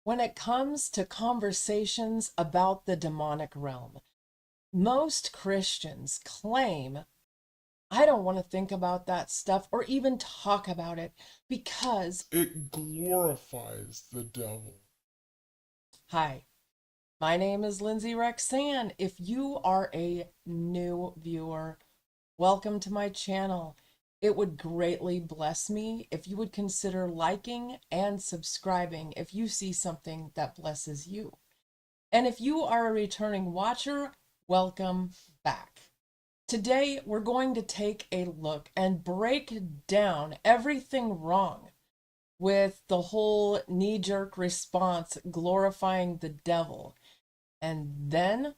When it comes to conversations about the demonic realm, most Christians claim, I don't want to think about that stuff or even talk about it because it glorifies the devil. hi, my name is Lindsay Rexan. If you are a new viewer, welcome to my channel. It would greatly bless me if you would consider liking and subscribing if you see something that blesses you. And if you are a returning watcher, welcome back. Today, we're going to take a look and break down everything wrong with the whole knee-jerk response glorifying the devil. And then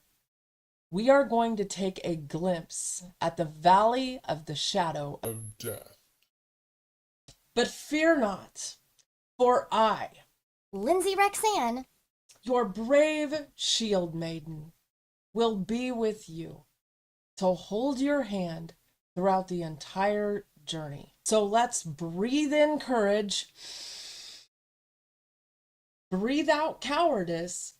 we are going to take a glimpse at the valley of the shadow of death. But fear not, for I, Lindsay Rexan, your brave shield maiden, will be with you to hold your hand throughout the entire journey. So let's breathe in courage, breathe out cowardice,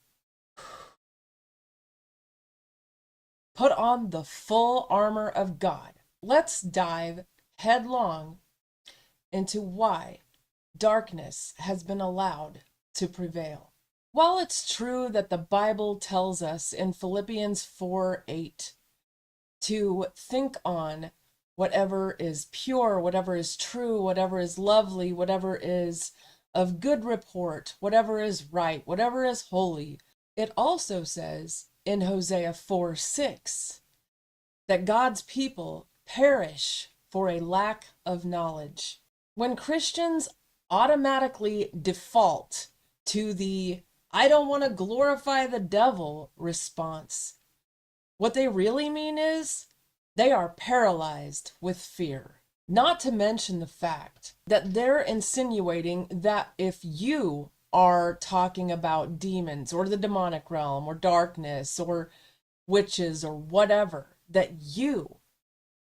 put on the full armor of God. Let's dive headlong into why darkness has been allowed to prevail. While it's true that the Bible tells us in Philippians 4:8 to think on whatever is pure, whatever is true, whatever is lovely, whatever is of good report, whatever is right, whatever is holy. It also says in Hosea 4:6 that God's people perish for a lack of knowledge. When Christians automatically default to the I don't want to glorify the devil response, what they really mean is they are paralyzed with fear. Not to mention the fact that they're insinuating that if you are talking about demons or the demonic realm or darkness or witches or whatever, that you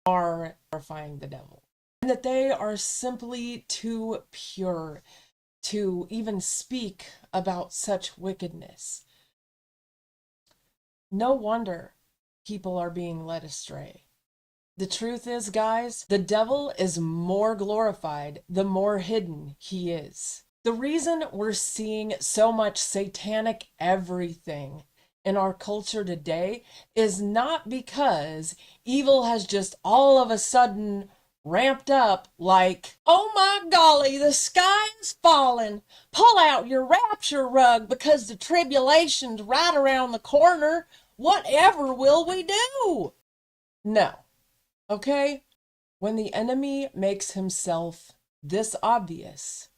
are glorifying the devil. And that they are simply too pure to even speak about such wickedness. No wonder people are being led astray. The truth is, guys, the devil is more glorified the more hidden he is. The reason we're seeing so much satanic everything in our culture today is not because evil has just all of a sudden ramped up like, oh my golly, the sky is falling. Pull out your rapture rug because the tribulation's right around the corner. Whatever will we do? No. Okay? When the enemy makes himself this obvious,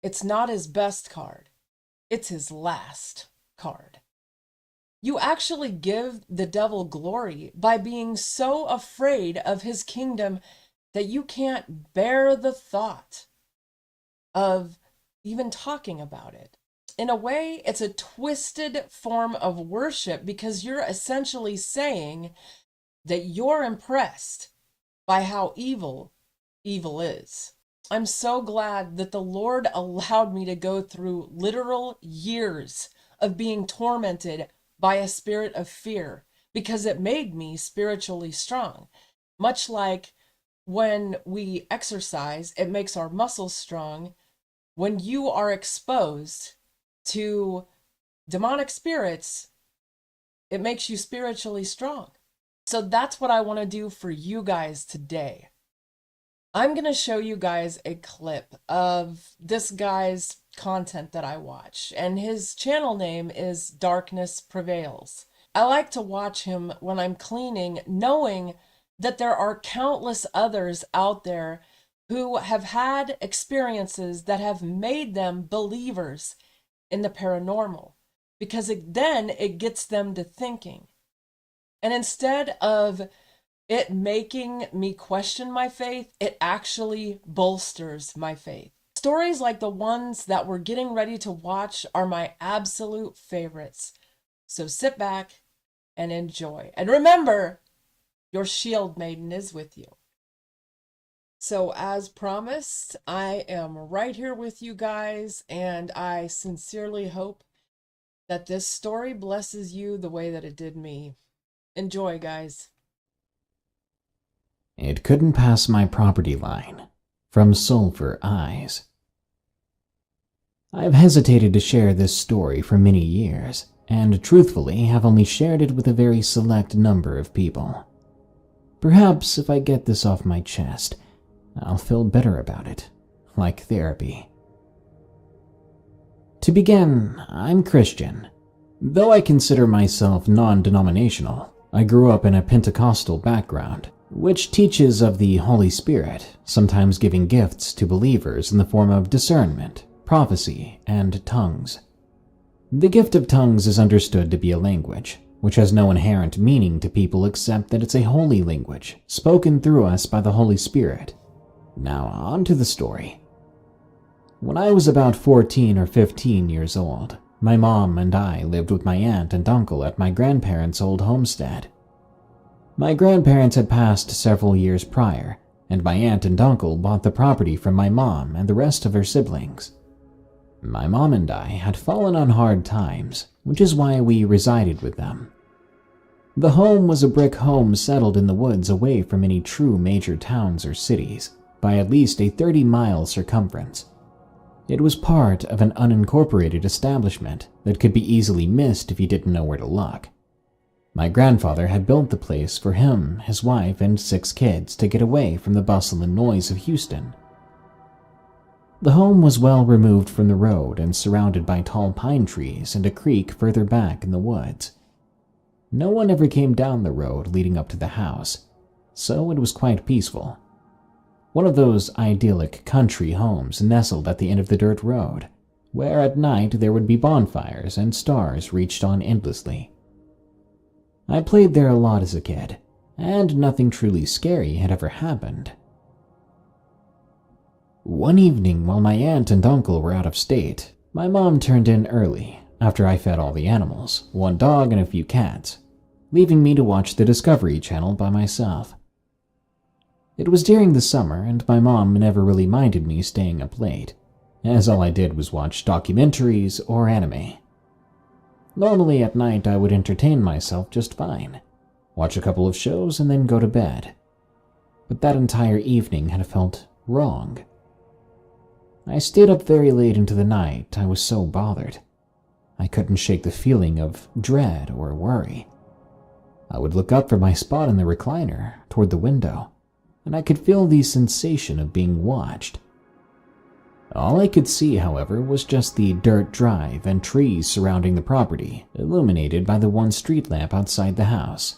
it's not his best card. It's his last card. You actually give the devil glory by being so afraid of his kingdom that you can't bear the thought of even talking about it. In a way, it's a twisted form of worship because you're essentially saying that you're impressed by how evil is. I'm so glad that the Lord allowed me to go through literal years of being tormented by a spirit of fear because it made me spiritually strong. Much like when we exercise, it makes our muscles strong. When you are exposed to demonic spirits, it makes you spiritually strong. So that's what I want to do for you guys today. I'm going to show you guys a clip of this guy's content that I watch, and his channel name is Darkness Prevails. I like to watch him when I'm cleaning, knowing that there are countless others out there who have had experiences that have made them believers in the paranormal, because then it gets them to thinking. And instead of it making me question my faith, it actually bolsters my faith. Stories like the ones that we're getting ready to watch are my absolute favorites. So sit back and enjoy. And remember, your shield maiden is with you. So, as promised, I am right here with you guys, and I sincerely hope that this story blesses you the way that it did me. Enjoy, guys. It couldn't pass my property line. From Sulphur Eyes. I've hesitated to share this story for many years, and truthfully have only shared it with a very select number of people. Perhaps if I get this off my chest, I'll feel better about it, like therapy. To begin, I'm Christian. Though I consider myself non-denominational, I grew up in a Pentecostal background, which teaches of the Holy Spirit, sometimes giving gifts to believers in the form of discernment, prophecy, and tongues. The gift of tongues is understood to be a language, which has no inherent meaning to people except that it's a holy language, spoken through us by the Holy Spirit. Now on to the story. When I was about 14 or 15 years old, my mom and I lived with my aunt and uncle at my grandparents' old homestead. My grandparents had passed several years prior, and my aunt and uncle bought the property from my mom and the rest of her siblings. My mom and I had fallen on hard times, which is why we resided with them. The home was a brick home settled in the woods away from any true major towns or cities, by at least a 30-mile circumference. It was part of an unincorporated establishment that could be easily missed if you didn't know where to look. My grandfather had built the place for him, his wife, and 6 kids to get away from the bustle and noise of Houston. The home was well removed from the road and surrounded by tall pine trees and a creek further back in the woods. No one ever came down the road leading up to the house, so it was quite peaceful. One of those idyllic country homes nestled at the end of the dirt road, where at night there would be bonfires and stars reached on endlessly. I played there a lot as a kid, and nothing truly scary had ever happened. One evening while my aunt and uncle were out of state, my mom turned in early after I fed all the animals, 1 dog and a few cats, leaving me to watch the Discovery Channel by myself. It was during the summer, and my mom never really minded me staying up late, as all I did was watch documentaries or anime. Normally at night I would entertain myself just fine, watch a couple of shows and then go to bed. But that entire evening had felt wrong. I stayed up very late into the night. I was so bothered. I couldn't shake the feeling of dread or worry. I would look up from my spot in the recliner toward the window, and I could feel the sensation of being watched. All I could see, however, was just the dirt drive and trees surrounding the property, illuminated by the one street lamp outside the house.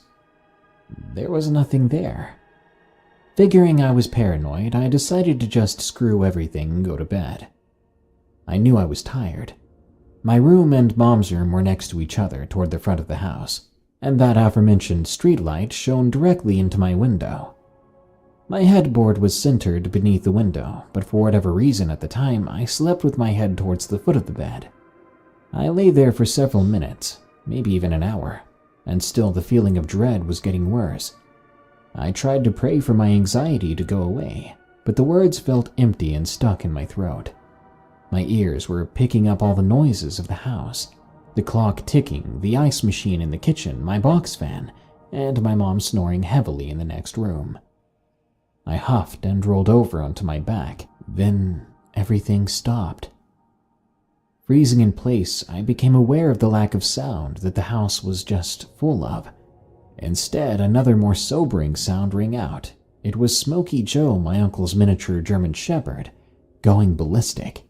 There was nothing there. Figuring I was paranoid, I decided to just screw everything and go to bed. I knew I was tired. My room and Mom's room were next to each other toward the front of the house, and that aforementioned streetlight shone directly into my window. My headboard was centered beneath the window, but for whatever reason at the time, I slept with my head towards the foot of the bed. I lay there for several minutes, maybe even an hour, and still the feeling of dread was getting worse. I tried to pray for my anxiety to go away, but the words felt empty and stuck in my throat. My ears were picking up all the noises of the house, the clock ticking, the ice machine in the kitchen, my box fan, and my mom snoring heavily in the next room. I huffed and rolled over onto my back. Then everything stopped. Freezing in place, I became aware of the lack of sound that the house was just full of. Instead, another more sobering sound rang out. It was Smokey Joe, my uncle's miniature German Shepherd, going ballistic.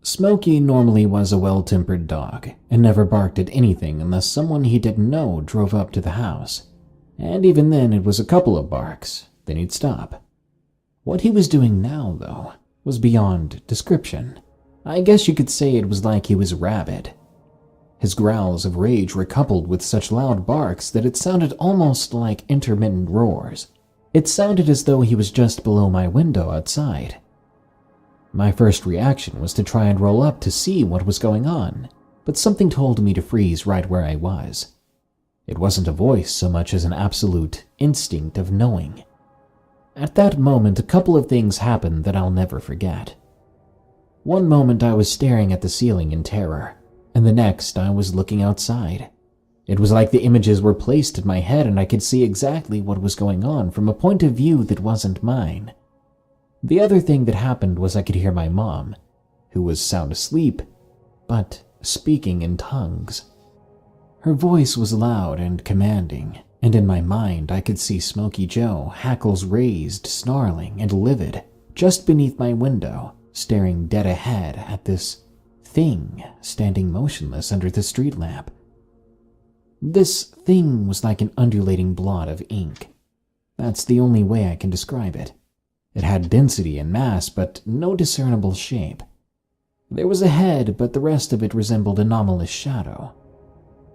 Smokey normally was a well-tempered dog and never barked at anything unless someone he didn't know drove up to the house. And even then it was a couple of barks, then he'd stop. What he was doing now, though, was beyond description. I guess you could say it was like he was rabid. His growls of rage were coupled with such loud barks that it sounded almost like intermittent roars. It sounded as though he was just below my window outside. My first reaction was to try and roll up to see what was going on, but something told me to freeze right where I was. It wasn't a voice so much as an absolute instinct of knowing. At that moment, a couple of things happened that I'll never forget. One moment I was staring at the ceiling in terror, and the next I was looking outside. It was like the images were placed in my head and I could see exactly what was going on from a point of view that wasn't mine. The other thing that happened was I could hear my mom, who was sound asleep, but speaking in tongues. Her voice was loud and commanding, and in my mind I could see Smokey Joe, hackles raised, snarling and livid, just beneath my window, staring dead ahead at this thing standing motionless under the street lamp. This thing was like an undulating blot of ink. That's the only way I can describe it. It had density and mass, but no discernible shape. There was a head, but the rest of it resembled anomalous shadow.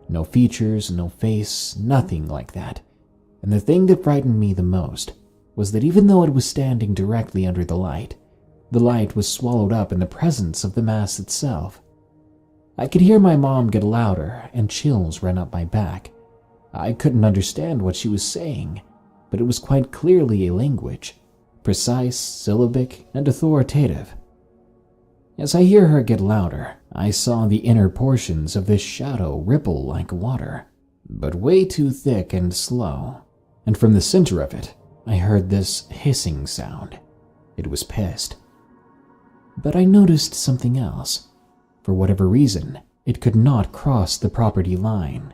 No features, no face, nothing like that. And the thing that frightened me the most was that even though it was standing directly under the light was swallowed up in the presence of the mass itself. I could hear my mom get louder, and chills ran up my back. I couldn't understand what she was saying, but it was quite clearly a language, precise, syllabic, and authoritative. As I hear her get louder, I saw the inner portions of this shadow ripple like water, but way too thick and slow, and from the center of it, I heard this hissing sound. It was pissed. But I noticed something else. For whatever reason, it could not cross the property line.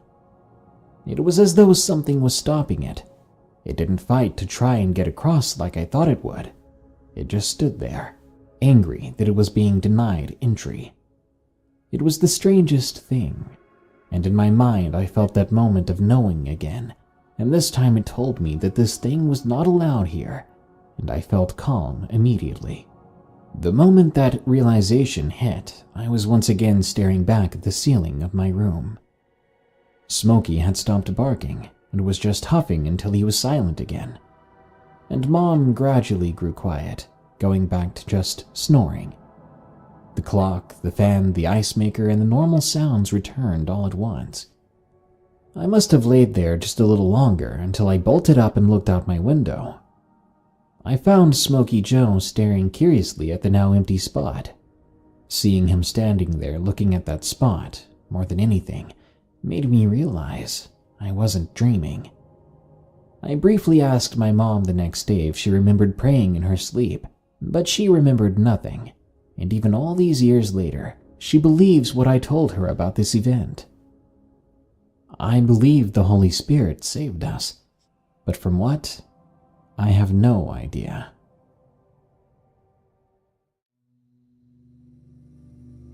It was as though something was stopping it. It didn't fight to try and get across like I thought it would. It just stood there, angry that it was being denied entry. It was the strangest thing, and in my mind I felt that moment of knowing again, and this time it told me that this thing was not allowed here, and I felt calm immediately. The moment that realization hit, I was once again staring back at the ceiling of my room. Smokey had stopped barking and was just huffing until he was silent again, and Mom gradually grew quiet, going back to just snoring. The clock, the fan, the ice maker, and the normal sounds returned all at once. I must have laid there just a little longer until I bolted up and looked out my window. I found Smokey Joe staring curiously at the now empty spot. Seeing him standing there looking at that spot, more than anything, made me realize I wasn't dreaming. I briefly asked my mom the next day if she remembered praying in her sleep, but she remembered nothing, and even all these years later, she believes what I told her about this event. I believe the Holy Spirit saved us, but from what? I have no idea.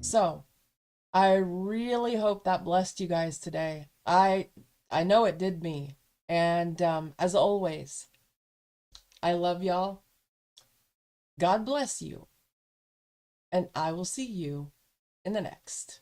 So, I really hope that blessed you guys today. I know it did me. And as always, I love y'all. God bless you. And I will see you in the next.